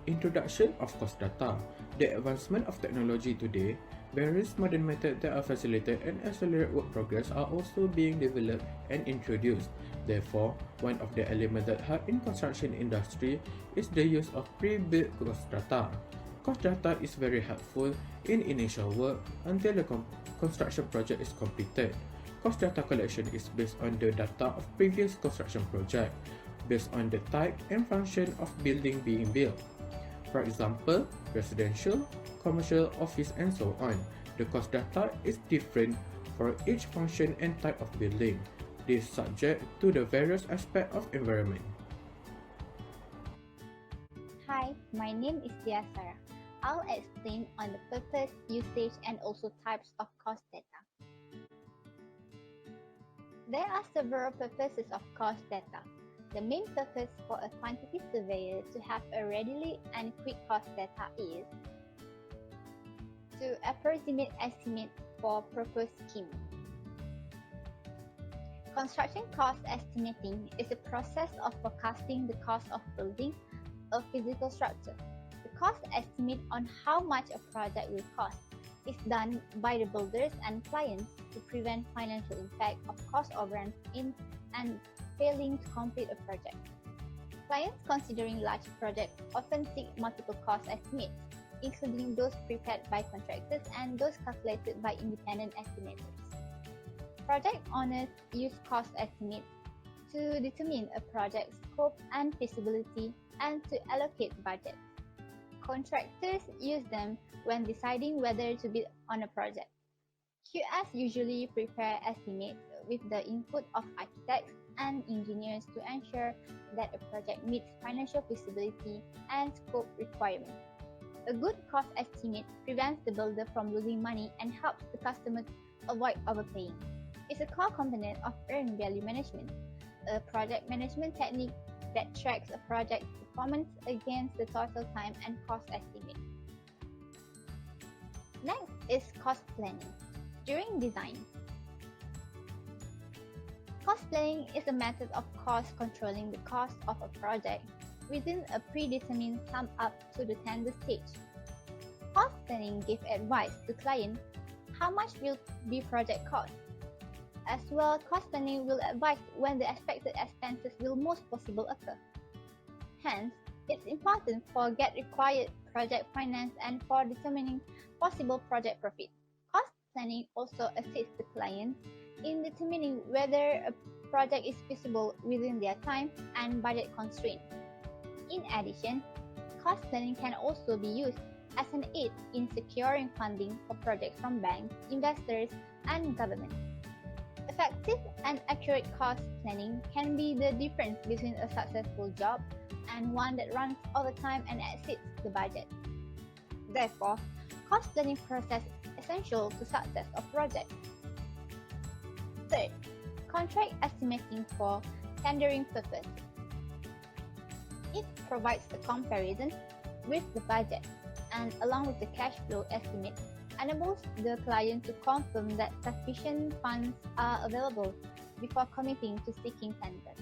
Introduction of cost data. The advancement of technology today, various modern methods that are facilitate and accelerate work progress are also being developed and introduced. Therefore, one of the elements that help in construction industry is the use of pre-built cost data. Cost data is very helpful in initial work until the construction project is completed. Cost data collection is based on the data of previous construction project, based on the type and function of building being built. For example, residential, commercial, office, and so on. The cost data is different for each function and type of building. This is subject to the various aspects of environment. Hi, my name is Tia Sarah. I'll explain on the purpose, usage, and also types of cost data. There are several purposes of cost data. The main purpose for a quantity surveyor to have a readily and quick cost data is to approximate estimate for proposed scheme. Construction cost estimating is a process of forecasting the cost of building a physical structure. The cost estimate on how much a project will cost is done by the builders and clients to prevent financial impact of cost overruns in and failing to complete a project. Clients considering large projects often seek multiple cost estimates, including those prepared by contractors and those calculated by independent estimators. Project owners use cost estimates to determine a project's scope and feasibility and to allocate budget. Contractors use them when deciding whether to bid on a project. QS usually prepare estimates with the input of architects and engineers to ensure that a project meets financial feasibility and scope requirements. A good cost estimate prevents the builder from losing money and helps the customer avoid overpaying. It's a core component of earned value management, a project management technique that tracks a project's performance against the total time and cost estimate. Next is cost planning. During design, cost planning is a method of cost controlling the cost of a project within a predetermined sum up to the tender stage. Cost planning gives advice to client how much will be project cost. As well, cost planning will advise when the expected expenses will most possible occur. Hence, it's important for get required project finance and for determining possible project profit. Cost planning also assists the client in determining whether a project is feasible within their time and budget constraints. In addition, cost planning can also be used as an aid in securing funding for projects from banks, investors, and government. Effective and accurate cost planning can be the difference between a successful job and one that runs over time and exceeds the budget. Therefore, cost planning process is essential to success of projects. Third, contract estimating for tendering purpose. It provides a comparison with the budget and along with the cash flow estimate enables the client to confirm that sufficient funds are available before committing to seeking tenders.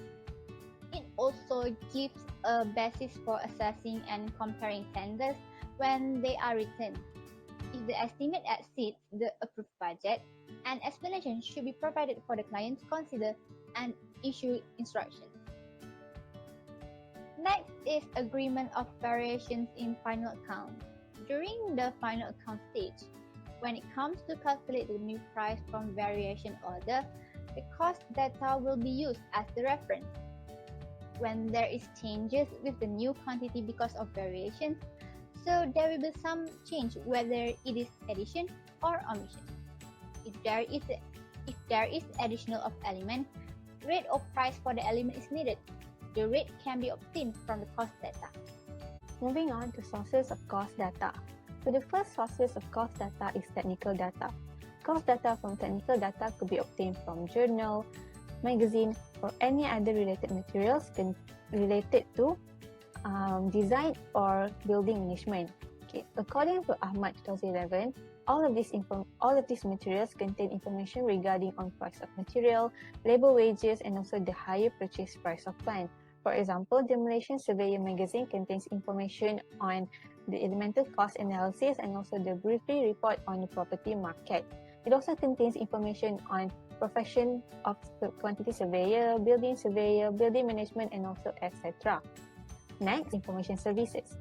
It also gives a basis for assessing and comparing tenders when they are written. If the estimate exceeds the approved budget, an explanation should be provided for the client to consider and issue instructions. Next is agreement of variations in final account. During the final account stage, when it comes to calculate the new price from variation order, the cost data will be used as the reference. When there is changes with the new quantity because of variations, so there will be some change whether it is addition or omission. If there is additional of element, rate or price for the element is needed. The rate can be obtained from the cost data. Moving on to sources of cost data. So the first sources of cost data is technical data. Cost data from technical data could be obtained from journal, magazine, or any other related materials related to design or building management. Okay. According to Ahmad 2011, all of these materials contain information regarding on price of material, labor wages, and also the higher purchase price of plant. For example, the Malaysian Surveyor magazine contains information on the elemental cost analysis and also the briefly report on the property market. It also contains information on profession of quantity surveyor, building management, and also etc. Next, information services.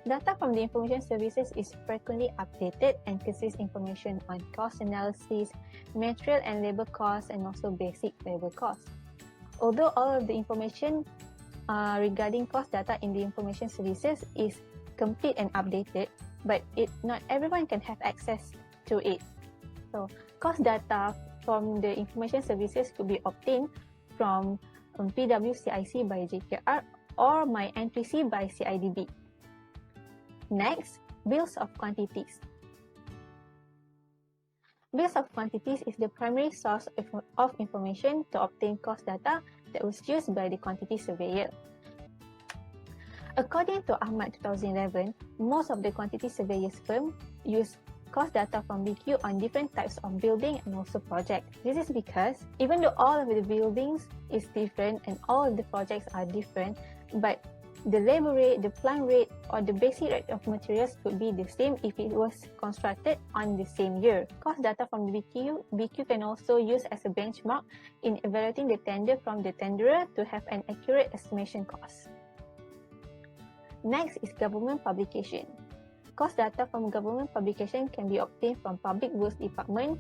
Data from the information services is frequently updated and consists information on cost analysis, material and labor costs, and also basic labor costs. Although all of the information regarding cost data in the information services is complete and updated, but not everyone can have access to it. So, cost data from the information services could be obtained from PWCIC by JKR or MyN3C by CIDB. Next, bills of quantities. Bills of quantities is the primary source of information to obtain cost data that was used by the quantity surveyor. According to Ahmad 2011, most of the quantity surveyors firms use cost data from BQ on different types of building and also project. This is because even though all of the buildings is different and all of the projects are different, but the labor rate, the plant rate, or the basic rate of materials could be the same if it was constructed on the same year. Cost data from the BQ can also use as a benchmark in evaluating the tender from the tenderer to have an accurate estimation cost. Next is government publication. Cost data from government publication can be obtained from Public Works Department,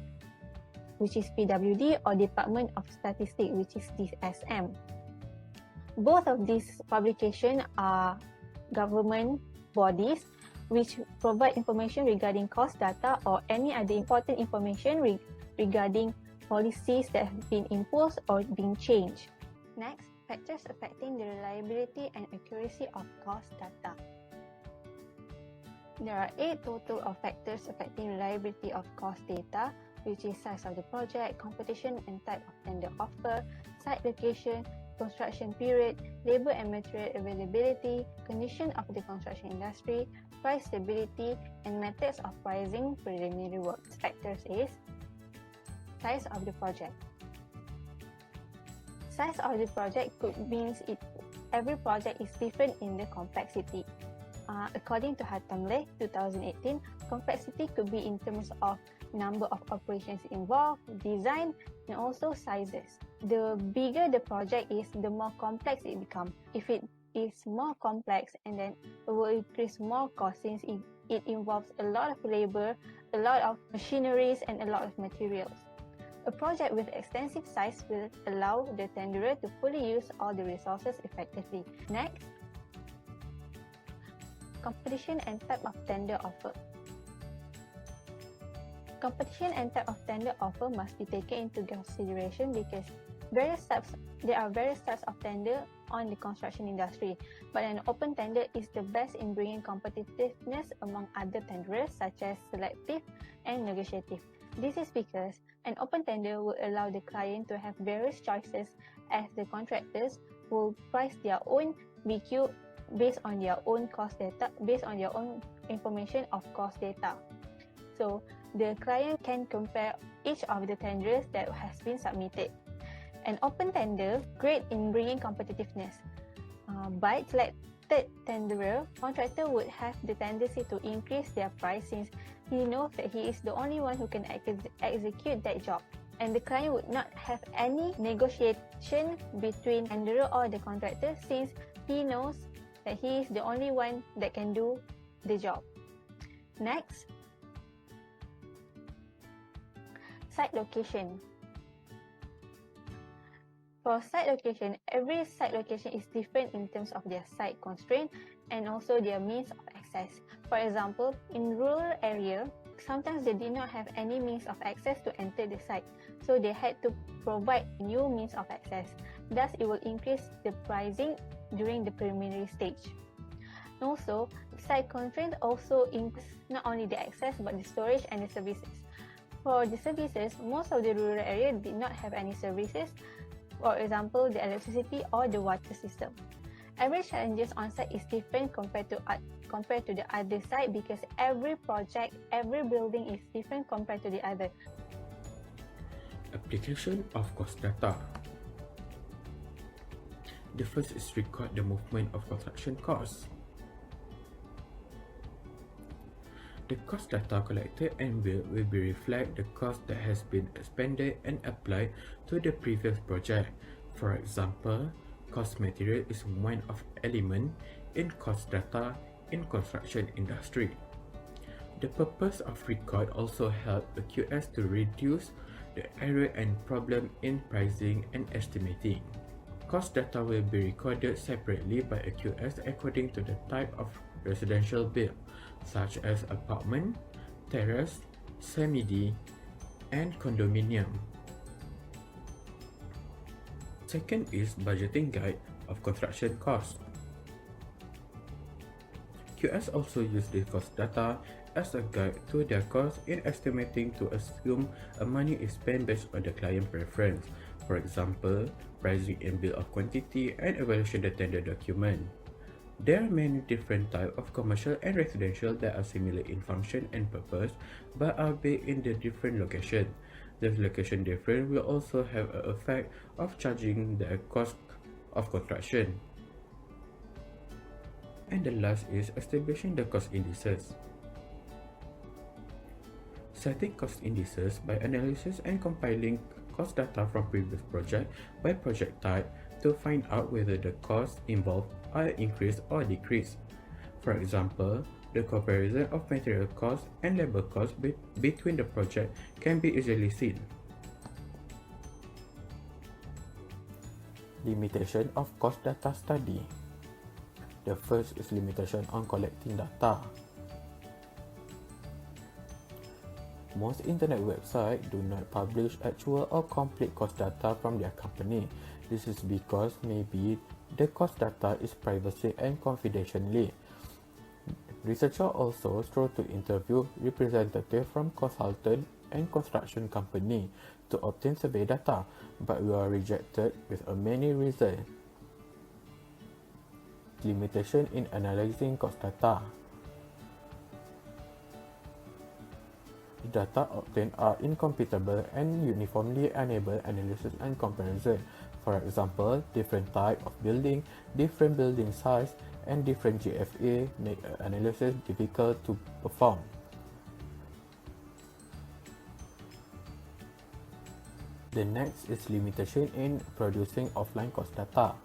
which is PWD, or Department of Statistics, which is DSM. Both of these publications are government bodies which provide information regarding cost data or any other important information regarding policies that have been imposed or been changed. Next, factors affecting the reliability and accuracy of cost data. There are 8 total of factors affecting reliability of cost data, which is size of the project, competition and type of tender offer, site location, construction period, labor and material availability, condition of the construction industry, price stability, and methods of pricing preliminary works. Factors is size of the project. Size of the project means every project is different in the complexity. According to Hatamleh 2018, complexity could be in terms of number of operations involved, design, and also sizes. The bigger the project is, the more complex it becomes. If it is more complex, and then it will increase more cost since it involves a lot of labor, a lot of machineries, and a lot of materials. A project with extensive size will allow the tenderer to fully use all the resources effectively. Next, competition and type of tender offer. Competition and type of tender offer must be taken into consideration because there are various types of tender on the construction industry, but an open tender is the best in bringing competitiveness among other tenderers such as selective and negotiative. This is because an open tender will allow the client to have various choices as the contractors will price their own BQ based on their own cost data, based on their own information of cost data. So the client can compare each of the tenders that has been submitted. An open tender, great in bringing competitiveness. By selected tenderer, contractor would have the tendency to increase their price since he knows that he is the only one who can execute that job. And the client would not have any negotiation between tenderer or the contractor since he knows that he is the only one that can do the job. Next, site location. For site location, every site location is different in terms of their site constraint and also their means of access. For example, in rural area, sometimes they did not have any means of access to enter the site, so they had to provide new means of access. Thus, it will increase the pricing during the preliminary stage. Also, site constraints also include not only the access but the storage and the services. For the services, most of the rural area did not have any services, for example, the electricity or the water system. Every challenges on site is different compared to the other site because every project, every building is different compared to the other. Application of cost data. The first is record the movement of construction costs. The cost data collected and built will be reflect the cost that has been expended and applied to the previous project. For example, cost material is one of element in cost data in construction industry. The purpose of record also help the QS to reduce the error and problem in pricing and estimating. Cost data will be recorded separately by a QS according to the type of residential build, such as apartment, terrace, semi-D, and condominium. Second is budgeting guide of construction cost. QS also use the cost data as a guide to their cost in estimating to assume a money is spent based on the client preference. For example, pricing and bill of quantity and evaluation the tender document. There are many different types of commercial and residential that are similar in function and purpose but are based in the different location. The location difference will also have an effect of charging the cost of construction. And the last is establishing the cost indices. Setting cost indices by analysis and compiling cost data from previous project by project type to find out whether the costs involved are increased or decreased. For example, the comparison of material cost and labor cost between the project can be easily seen. Limitation of cost data study. The first is limitation on collecting data. Most internet websites do not publish actual or complete cost data from their company. This is because maybe the cost data is privacy and confidentially. Researchers also strive to interview representatives from consultant and construction company to obtain survey data, but we are rejected with a many reasons. Limitation in analyzing cost data. The data obtained are incompatible and uniformly enable analysis and comparison. For example, different type of building, different building size, and different GFA make analysis difficult to perform. The next is limitation in producing offline cost data.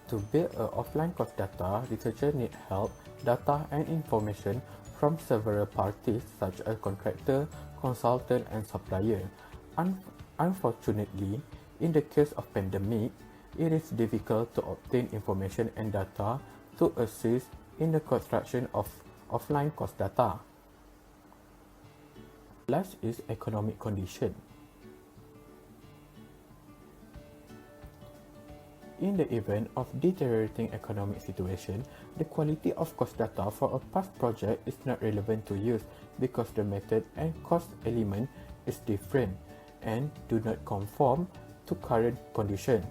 To build an offline cost data, researchers need help, data, and information from several parties such as contractor, consultant, and supplier. Unfortunately, in the case of pandemic, it is difficult to obtain information and data to assist in the construction of offline cost data. Last is economic condition. In the event of deteriorating economic situation, the quality of cost data for a past project is not relevant to use because the method and cost element is different and do not conform to current condition.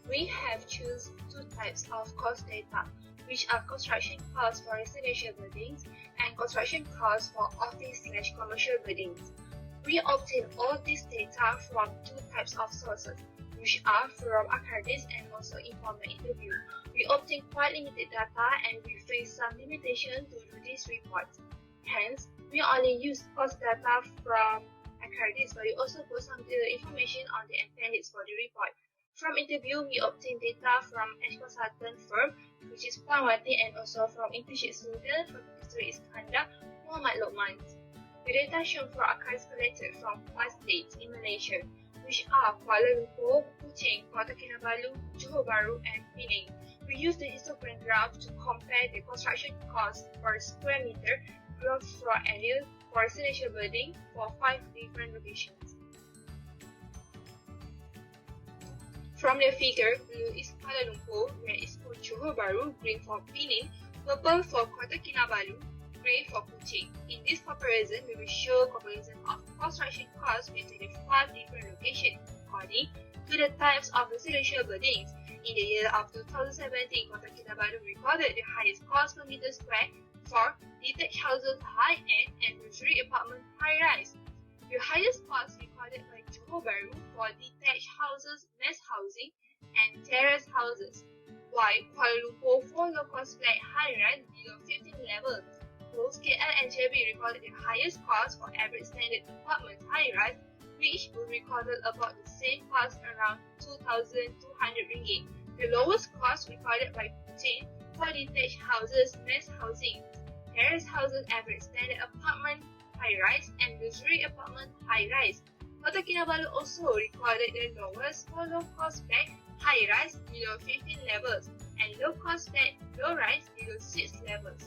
We have chosen two types of cost data, which are construction costs for residential buildings and construction costs for office/commercial buildings. We obtain all this data from two types of sources, which are from Arcadis and also informal interview. We obtain quite limited data and we face some limitation to do this report. Hence, we only use cost data from Arcadis, but we also put some information on the appendix for the report. From interview, we obtain data from a consultant firm, which is Pawati, and also from internship student from Mr. Iskandar, Muhammad Lokman. The data shown for archives collected from 5 states in Malaysia, which are Kuala Lumpur, Kuching, Kota Kinabalu, Johor Bahru, and Penang. We use the histogram graph to compare the construction cost per square meter gross floor area for residential building for 5 different locations. From the figure, blue is Kuala Lumpur, red is for Johor Bahru, green for Penang, purple for Kota Kinabalu, grey for Kuching. In this comparison, we will show comparison of construction costs between the 5 different locations according to the types of residential buildings In the year of 2017, Kota Kinabalu recorded the highest cost per meter square for detached houses high-end and luxury apartment high-rise. The highest cost recorded by Johor Bahru for detached houses, mass housing, and terrace houses, while Kuala Lumpur for low-cost flat high-rise below 15 level. Both KL and JB recorded the highest cost for average standard apartment high-rise, which were recorded about the same cost around 2,200 ringgit. The lowest cost recorded by Kuching for detached houses, mass housing, terrace houses, average standard apartment high-rise, and luxury apartment high-rise. Kota Kinabalu also recorded the lowest for low-cost flat high-rise below 15 levels and low-cost flat low-rise below 6 levels.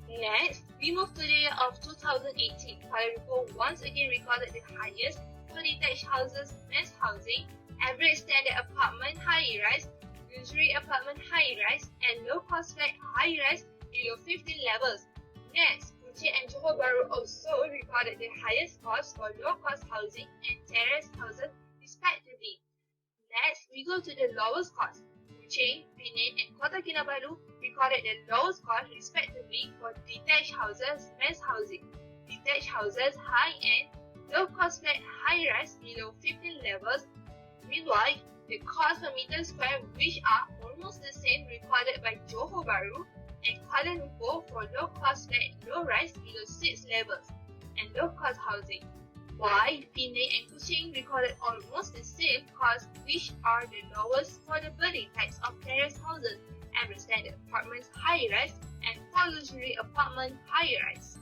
Next, we move to the year of 2018. Kuala Lumpur once again recorded the highest for detached houses, mass housing, average standard apartment high-rise, luxury apartment high-rise, and low-cost flat high-rise below 15 levels. Next, Kuching and Johor Bahru also recorded the highest cost for low-cost housing and terrace houses respectively. Next, we go to the lowest cost. Kuching, Penang, and Kota Kinabalu recorded the lowest cost respectively for detached houses, mass housing, detached houses high-end, low-cost flat high-rise below 15 levels. Meanwhile, the cost per meter square, which are almost the same, recorded by Johor Bahru and Kuala Lumpur for low-cost flat low-rise below 6 levels and low-cost housing, while Penang and Kuching recorded almost the same cost, which are the lowest for the building types of terrace houses, average standard apartments high-rise, and for luxury apartment high-rise.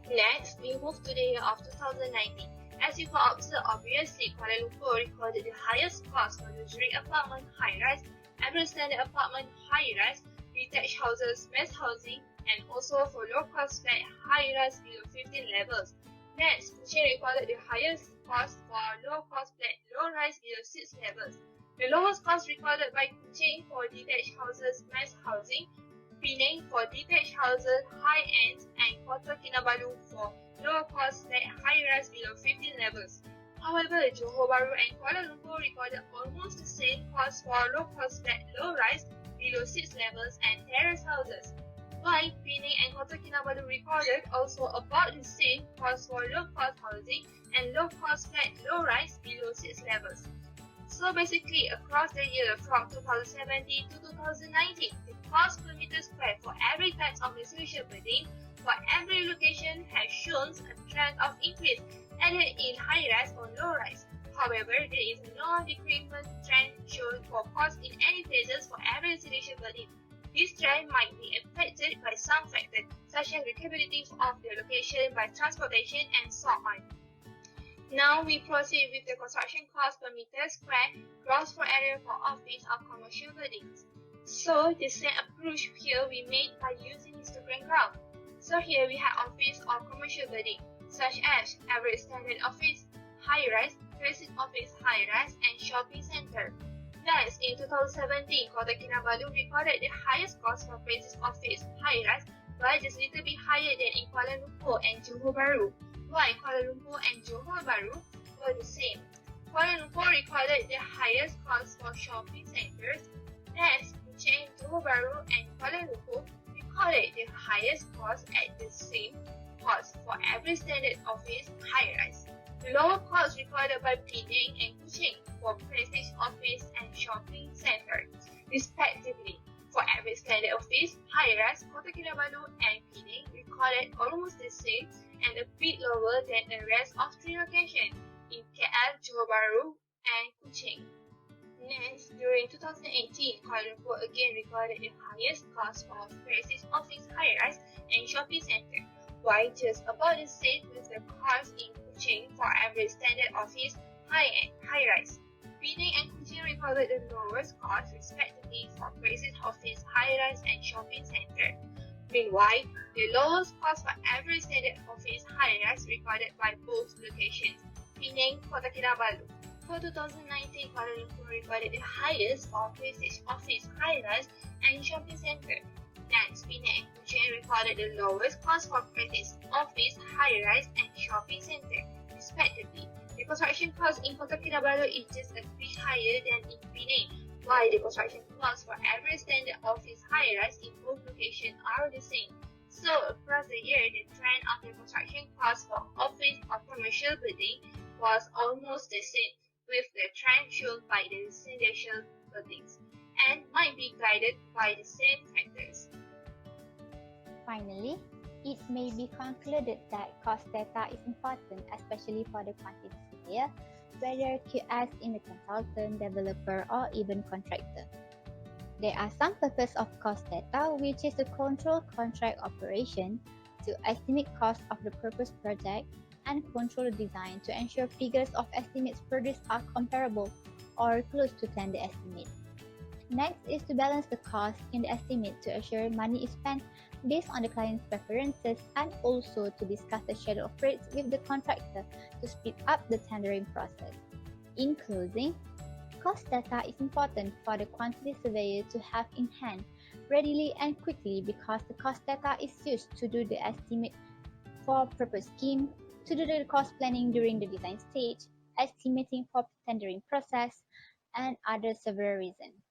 Next, we move to the year of 2019. As you can observe, obviously, Kuala Lumpur recorded the highest cost for luxury apartment high-rise, average standard apartment high-rise, detached houses, mass housing, and also for low-cost flat high-rise below 15 levels. Next, Kuching recorded the highest cost for low-cost flat low-rise below 6 levels. The lowest cost recorded by Kuching for detached houses, mass housing, Penang for detached houses, high-end, and Kota Kinabalu for low-cost flat high-rise below 15 levels. However, Johor Bahru and Kuala Lumpur recorded almost the same cost for low-cost flat low-rise below 6 levels and terrace houses, while Penang and Kota Kinabalu recorded also about the same cost for low-cost housing and low-cost flat low-rise below 6 levels. So basically, across the year from 2017 to 2019, the cost per meter square for every type of residential building for every location has shown a trend of increase, either in high-rise or low-rise. However, there is no decreasing trend shown for cost in any phases for every residential building. This trend might be affected by some factors, such as the capability of the location by transportation and so on. Now we proceed with the construction cost per meter square, gross floor area for office or commercial buildings. So the same approach here we made by using histogram graph. So here we have office or commercial building, such as average standard office, high-rise, precinct office high-rise, and shopping center. Next, in 2017, Kota Kinabalu recorded the highest cost for precinct office high-rise, but just a little bit higher than in Kuala Lumpur and Johor Bahru, while Kuala Lumpur and Johor Bahru were the same. Kuala Lumpur recorded the highest cost for shopping centers. Next, Kuching, Johor Bahru, and Kuala Lumpur recorded the highest cost at the same cost for every standard office high-rise. The lower cost recorded by Penang and Kuching for prestige office and shopping center, respectively. For every standard office, high-rise, Kota Kinabalu and Penang recorded almost the same and a bit lower than the rest of 3 locations in KL, Johor Bahru, and Kuching. Next, during 2018, Kuala Lumpur again recorded the highest cost for prestige office high-rise and shopping center, while just about the same with the cost in Kuching for average standard office high-end high-rise. Penang and Kuching recorded the lowest cost respectively for prestige office high-rise and shopping center. Meanwhile, the lowest cost for average standard office high-rise recorded by both locations, Penang, Kota Kinabalu. For 2019, Kuala Lumpur recorded the highest for prestige office high-rise and shopping center. Next, Penang and Kuching recorded the lowest cost for prestige office high-rise and shopping center, respectively. The construction cost in Kota Kinabalu is just a bit higher than in explaining why the construction costs for every standard office high-rise in both locations are the same. So across the year, the trend of the construction costs for office or commercial building was almost the same with the trend shown by the residential buildings and might be guided by the same factors. Finally, it may be concluded that cost data is important, especially for the quantity surveyor, whether QS in the consultant, developer, or even contractor. There are some purpose of cost data, which is to control contract operation, to estimate cost of the proposed project, and control the design to ensure figures of estimates produced are comparable or close to tender estimate. Next is to balance the cost in the estimate to ensure money is spent based on the client's preferences and also to discuss the schedule of rates with the contractor to speed up the tendering process. In closing, cost data is important for the quantity surveyor to have in hand readily and quickly because the cost data is used to do the estimate for proposed scheme, to do the cost planning during the design stage, estimating for tendering process, and other several reasons.